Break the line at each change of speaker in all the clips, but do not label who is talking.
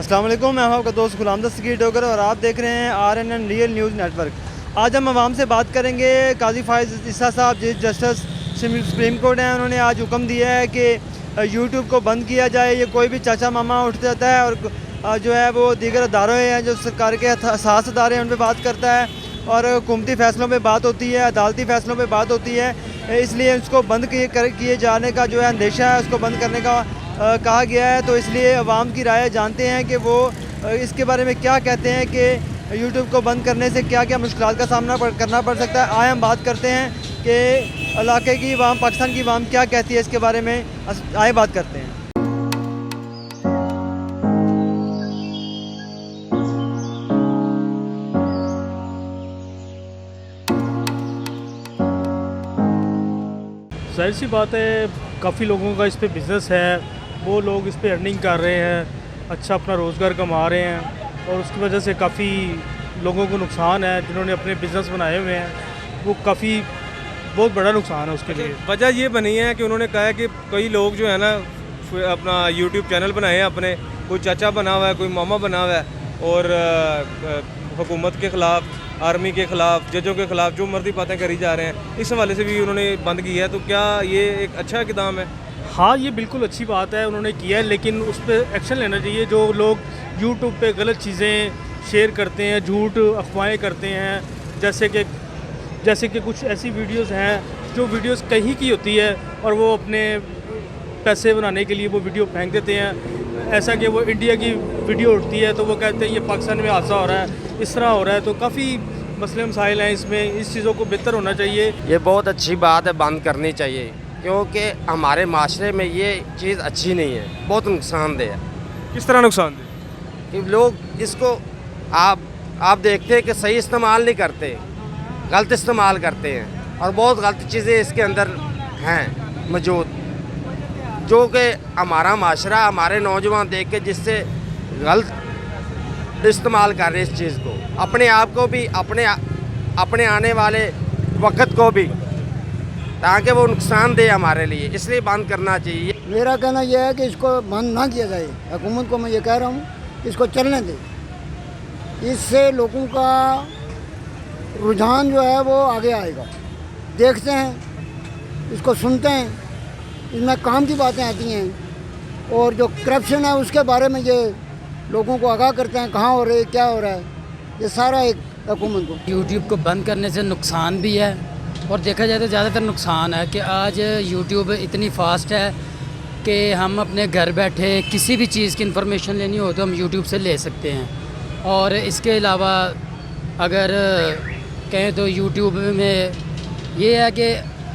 अस्सलाम वालेकुम, मैं हूं आपका दोस्त गुलाम दस्तगीर डोगर और आप देख रहे हैं RNN रियल न्यूज़ नेटवर्क। आज हम आवाम से बात करेंगे। काजी फाइज ईसा साहब चीफ जस्टिस सुप्रीम कोर्ट हैं, उन्होंने आज हुक्म दिया है कि यूट्यूब को बंद किया जाए। ये कोई भी चाचा मामा उठ जाता है और जो है वो दीगर अदारों हैं जो सरकार के असास अदारे हैं उन पर बात करता है और हुकूमती फ़ैसलों पे बात होती है, अदालती फ़ैसलों पे बात होती है, इसलिए उसको बंद किए जाने का जो है अंदेशा है, उसको बंद करने का कहा गया है। तो इसलिए अवाम की राय जानते हैं कि वो इसके बारे में क्या कहते हैं कि यूट्यूब को बंद करने से क्या क्या मुश्किलात का सामना करना पड़ सकता है। आए हम बात करते हैं कि इलाके की अवाम, पाकिस्तान की अवाम क्या कहती है इसके बारे में। आए बात करते हैं।
जाहिर सी बात है, काफ़ी लोगों का इस पे बिज़नेस है, वो लोग इस पे अर्निंग कर रहे हैं, अच्छा अपना रोज़गार कमा रहे हैं और उसकी वजह से काफ़ी लोगों को नुकसान है। जिन्होंने अपने बिज़नेस बनाए हुए हैं वो काफ़ी बहुत बड़ा नुकसान है उसके लिए।
वजह ये बनी है कि उन्होंने कहा है कि कई लोग जो है ना अपना यूट्यूब चैनल बनाए हैं अपने, कोई चाचा बना हुआ है, कोई मामा बना हुआ है और हुकूमत के ख़िलाफ़, आर्मी के ख़िलाफ़, जजों के ख़िलाफ़ जो मर्जी बातें करी जा रहे हैं। इस हवाले से भी उन्होंने बंद की है। तो क्या ये एक अच्छा इक़दाम है?
हाँ, ये बिल्कुल अच्छी बात है, उन्होंने किया है, लेकिन उस पर एक्शन लेना चाहिए। जो लोग यूट्यूब पे गलत चीज़ें शेयर करते हैं, झूठ अफवाहें करते हैं, जैसे कि कुछ ऐसी वीडियोस हैं जो वीडियोस कहीं की होती है और वो अपने पैसे बनाने के लिए वो वीडियो फेंक देते हैं। ऐसा कि वो इंडिया की वीडियो उठती है तो वो कहते हैं ये पाकिस्तान में हादसा हो रहा है, इस तरह हो रहा है। तो काफ़ी मसले मसाइल हैं इसमें, इस चीज़ों को बेहतर होना चाहिए।
ये बहुत अच्छी बात है, बंद करनी चाहिए, क्योंकि हमारे माशरे में ये चीज़ अच्छी नहीं है, बहुत नुकसानदेह है।
किस तरह नुकसान दे?
कि लोग इसको आप देखते हैं कि सही इस्तेमाल नहीं करते, गलत इस्तेमाल करते हैं और बहुत गलत चीज़ें इसके अंदर हैं मौजूद, जो कि हमारा माशरा, हमारे नौजवान देख के जिससे गलत इस्तेमाल कर रहे हैं इस चीज़ को, अपने आप को भी, अपने आने वाले वक्त को भी, ताकि वो नुकसान दे हमारे लिए। इसलिए बंद करना चाहिए।
मेरा कहना यह है कि इसको बंद ना किया जाए। हुकूमत को मैं ये कह रहा हूँ इसको चलने दे। इससे लोगों का रुझान जो है वो आगे आएगा। देखते हैं, इसको सुनते हैं, इसमें काम की बातें आती हैं और जो करप्शन है उसके बारे में ये लोगों को आगाह करते हैं, कहाँ हो रही है, क्या हो रहा है। ये सारा एक हुकूमत को
यूट्यूब को बंद करने से नुकसान भी है और देखा जाए तो ज़्यादातर नुकसान है कि आज यूट्यूब इतनी फास्ट है कि हम अपने घर बैठे किसी भी चीज़ की इन्फॉर्मेशन लेनी हो तो हम यूट्यूब से ले सकते हैं। और इसके अलावा अगर कहें तो यूट्यूब में ये है कि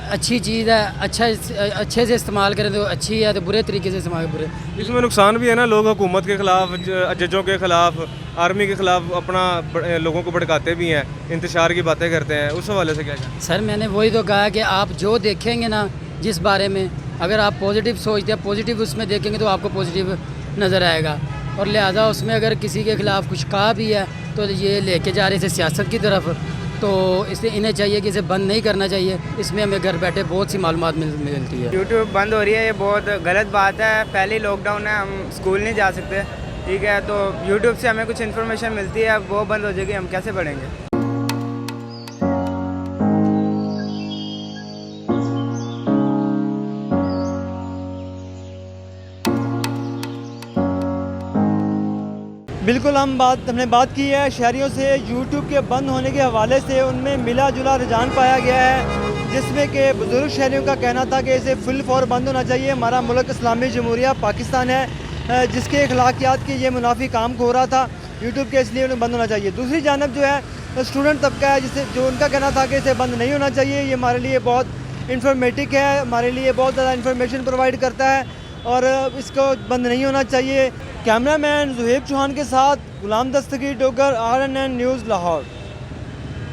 अच्छी चीज़ है, अच्छे से इस्तेमाल करें तो अच्छी है, तो बुरे तरीके से इस्तेमाल बुरे।
इसमें नुकसान भी है ना, लोग हुकूमत के ख़िलाफ़, जजों के ख़िलाफ़, आर्मी के ख़िलाफ़ अपना लोगों को भड़काते भी हैं, इंतशार की बातें करते हैं। उस हवाले से क्या कहना?
सर मैंने वही तो कहा कि आप जो देखेंगे ना, जिस बारे में अगर आप पॉजिटिव सोचते हैं, पॉजिटिव उसमें देखेंगे तो आपको पॉजिटिव नज़र आएगा। और लिहाजा उसमें अगर किसी के ख़िलाफ़ कुछ कहा भी है तो ये लेके जा रहे थे सियासत की तरफ, तो इसलिए इन्हें चाहिए कि इसे बंद नहीं करना चाहिए। इसमें हमें घर बैठे बहुत सी मालूमात मिलती है।
यूट्यूब बंद हो रही है, ये बहुत गलत बात है। पहले लॉकडाउन है, हम स्कूल नहीं जा सकते, ठीक है, तो यूट्यूब से हमें कुछ इन्फॉर्मेशन मिलती है, वो बंद हो जाएगी, हम कैसे पढ़ेंगे?
बिल्कुल, हमने बात की है शहरियों से। यूट्यूब के बंद होने के हवाले से उनमें मिला जुला रुझान पाया गया है, जिसमें कि बुज़ुर्ग शहरियों का कहना था कि इसे फुल फौर बंद होना चाहिए। हमारा मुल्क इस्लामी जमहूरिया पाकिस्तान है जिसके अखलाकियात के ये मुनाफी काम हो रहा था यूट्यूब के, इसलिए उन्हें बंद होना चाहिए। दूसरी जानब जो है स्टूडेंट तबका है जो उनका कहना था कि इसे बंद नहीं होना चाहिए। ये हमारे लिए बहुत इंफॉर्मेटिक है, हमारे लिए बहुत ज़्यादा इन्फॉर्मेशन प्रोवाइड करता है और इसको बंद नहीं होना चाहिए। कैमरामैन ज़ुहैब चौहान के साथ गुलाम दस्तगीर डोगर, RNN न्यूज़ लाहौर।